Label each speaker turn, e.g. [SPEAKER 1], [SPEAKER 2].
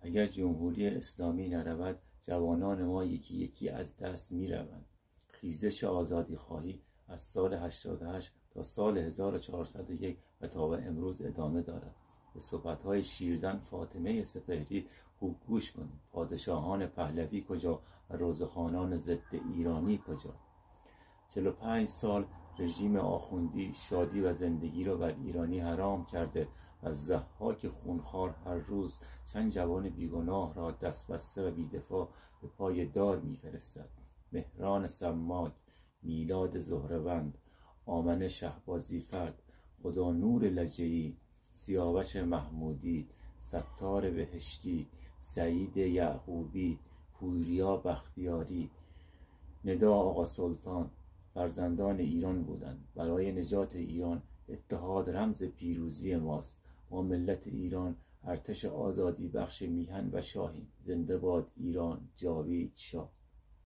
[SPEAKER 1] اگر جمهوری اسلامی نرود جوانان ما یکی یکی از دست میروند. خیزش آزادی خواهی از سال 88 تا سال 1401 و تا به امروز ادامه دارد. به صحبت‌های شیرزن فاطمه سپهری خوب گوش کنید. پادشاهان پهلوی کجا و روزخوانان ضد ایرانی کجا؟ 45 سال رژیم آخوندی شادی و زندگی را بر ایرانی حرام کرده و ضحاک خونخوار هر روز چند جوان بیگناه را دست بسته و بیدفاع به پای دار می‌فرستد. مهران سماک، میلاد زهره‌وند، آمنه شهبازی فرد، خدا نور لجه‌ای، سیاوش محمودی، ستار بهشتی، سعید یعقوبی، پوریا بختیاری، ندا آقا سلطان فرزندان ایران بودند. برای نجات ایران اتحاد رمز پیروزی ماست. ما ملت ایران ارتش آزادی بخش میهن و شاهیم. زنده باد ایران، جاوید شاه.